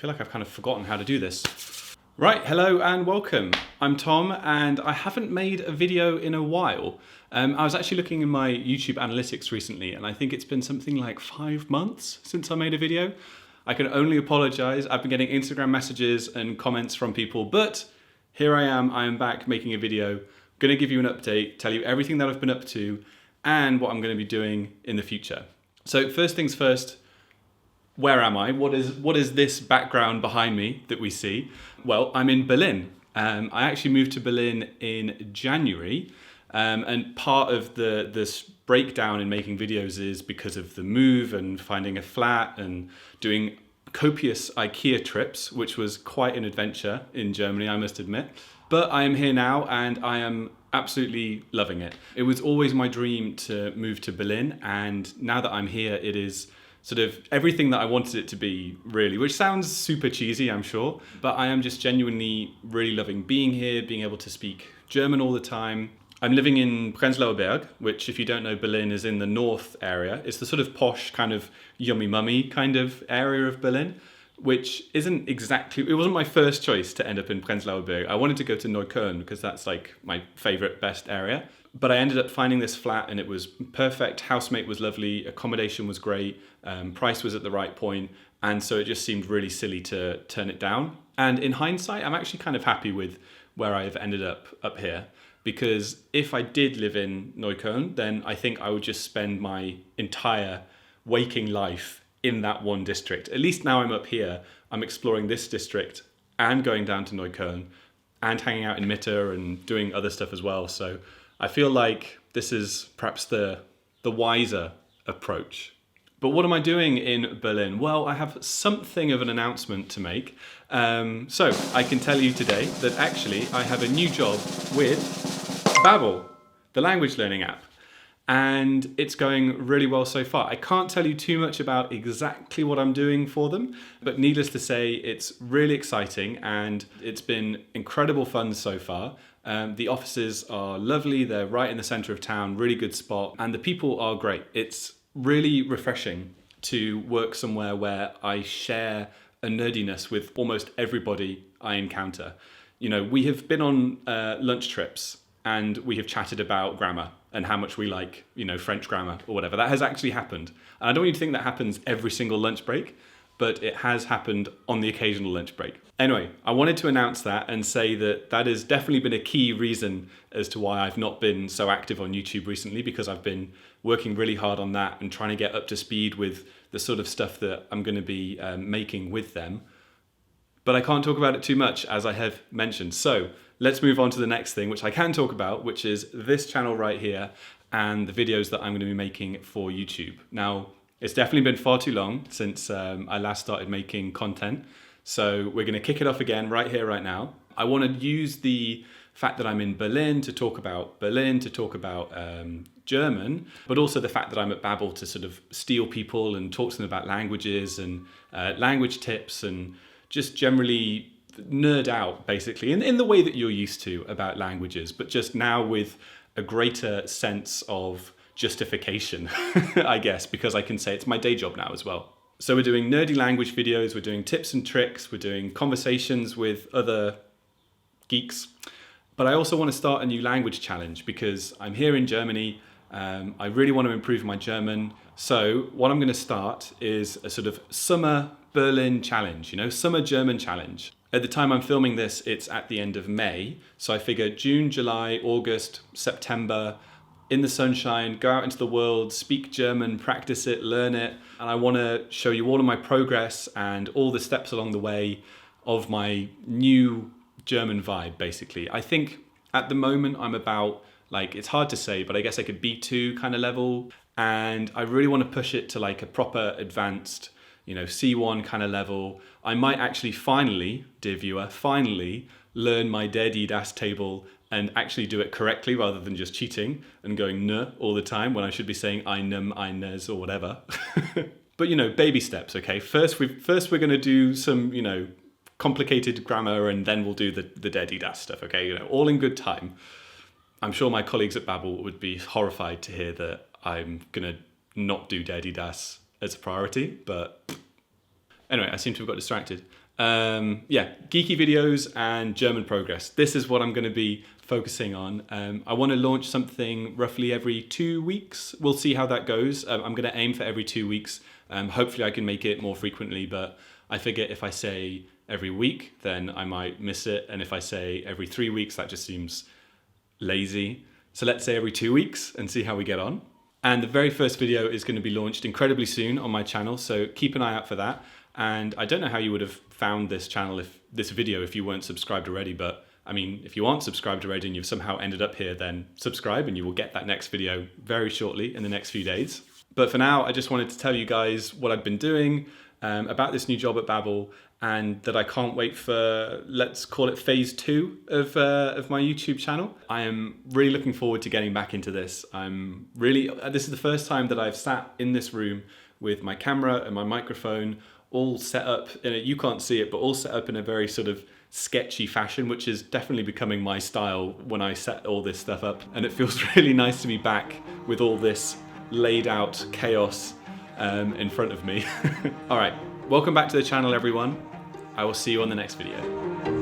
feel like I've kind of forgotten how to do this. Right, hello and welcome. I'm Tom and I haven't made a video in a while. I was actually looking in my YouTube analytics recently and I think it's been something like 5 months since I made a video. I can only apologize. I've been getting Instagram messages and comments from people, but here I am back making a video. I'm gonna give you an update, tell you everything that I've been up to and what I'm gonna be doing in the future. So first things first, where am I? What is this background behind me that we see? Well, I'm in Berlin. I actually moved to Berlin in January, and part of this breakdown in making videos is because of the move and finding a flat and doing copious IKEA trips, which was quite an adventure in Germany, I must admit. But I am here now and I am absolutely loving it. It was always my dream to move to Berlin, and now that I'm here, it is sort of everything that I wanted it to be, really, which sounds super cheesy, I'm sure, but I am just genuinely really loving being here, being able to speak German all the time. I'm living in Prenzlauer Berg, which, if you don't know, Berlin is in the north area. It's the sort of posh kind of yummy mummy kind of area of Berlin, which isn't exactly, it wasn't my first choice to end up in Prenzlauer Berg. I wanted to go to Neukölln because that's like my favorite, best area. But I ended up finding this flat and it was perfect. Housemate was lovely, accommodation was great, price was at the right point, and so it just seemed really silly to turn it down. And in hindsight, I'm actually kind of happy with where I've ended up here, because if I did live in Neukölln, then I think I would just spend my entire waking life in that one district. At least now I'm up here, I'm exploring this district and going down to Neukölln and hanging out in Mitte and doing other stuff as well. So I feel like this is perhaps the wiser approach. But what am I doing in Berlin? Well, I have something of an announcement to make. So I can tell you today that actually I have a new job with Babbel, the language learning app. And it's going really well so far. I can't tell you too much about exactly what I'm doing for them, but needless to say, it's really exciting and it's been incredible fun so far. The offices are lovely, they're right in the center of town, really good spot, and the people are great. It's really refreshing to work somewhere where I share a nerdiness with almost everybody I encounter. You know, we have been on lunch trips and we have chatted about grammar and how much we like, you know, French grammar or whatever. That has actually happened. And I don't even think that happens every single lunch break, but it has happened on the occasional lunch break. Anyway, I wanted to announce that and say that that has definitely been a key reason as to why I've not been so active on YouTube recently, because I've been working really hard on that and trying to get up to speed with the sort of stuff that I'm going to be making with them. But I can't talk about it too much, as I have mentioned. So let's move on to the next thing, which I can talk about, which is this channel right here and the videos that I'm going to be making for YouTube. Now, it's definitely been far too long since I last started making content. So we're going to kick it off again right here, right now. I want to use the fact that I'm in Berlin to talk about German, but also the fact that I'm at Babbel to sort of steal people and talk to them about languages and language tips and just generally nerd out, basically, in the way that you're used to about languages, but just now with a greater sense of justification, I guess, because I can say it's my day job now as well. So we're doing nerdy language videos, we're doing tips and tricks, we're doing conversations with other geeks, but I also want to start a new language challenge because I'm here in Germany. I really want to improve my German. So what I'm going to start is a sort of summer Berlin challenge, you know, summer German challenge. At the time I'm filming this, it's at the end of May. So I figure June, July, August, September, in the sunshine, go out into the world, speak German, practice it, learn it. And I want to show you all of my progress and all the steps along the way of my new German vibe, basically. I think at the moment I'm about, like, it's hard to say, but I guess like a B2 kind of level. And I really want to push it to like a proper advanced, you know, C1 kind of level. I might actually finally, dear viewer, learn my der, die, das table and actually do it correctly rather than just cheating and going n all the time when I should be saying einem, eines or whatever. But, you know, baby steps, okay? First we're going to do some, you know, complicated grammar and then we'll do the der, die, das stuff, okay? You know, all in good time. I'm sure my colleagues at Babbel would be horrified to hear that I'm going to not do der, die, das as a priority, but anyway, I seem to have got distracted. Yeah, geeky videos and German progress. This is what I'm going to be focusing on. I want to launch something roughly every 2 weeks. We'll see how that goes. I'm going to aim for every 2 weeks. Hopefully I can make it more frequently, but I figure if I say every week, then I might miss it. And if I say every 3 weeks, that just seems lazy. So let's say every 2 weeks and see how we get on. And the very first video is going to be launched incredibly soon on my channel, so keep an eye out for that. And I don't know how you would have found this channel, this video, if you weren't subscribed already, but I mean, if you aren't subscribed already and you've somehow ended up here, then subscribe and you will get that next video very shortly in the next few days. But for now, I just wanted to tell you guys what I've been doing about this new job at Babbel, and that I can't wait for, let's call it phase 2 of my YouTube channel. I am really looking forward to getting back into this. This is the first time that I've sat in this room with my camera and my microphone all set up, you can't see it, but all set up in a very sort of sketchy fashion, which is definitely becoming my style when I set all this stuff up. And it feels really nice to be back with all this laid out chaos in front of me. All right, welcome back to the channel, everyone. I will see you on the next video.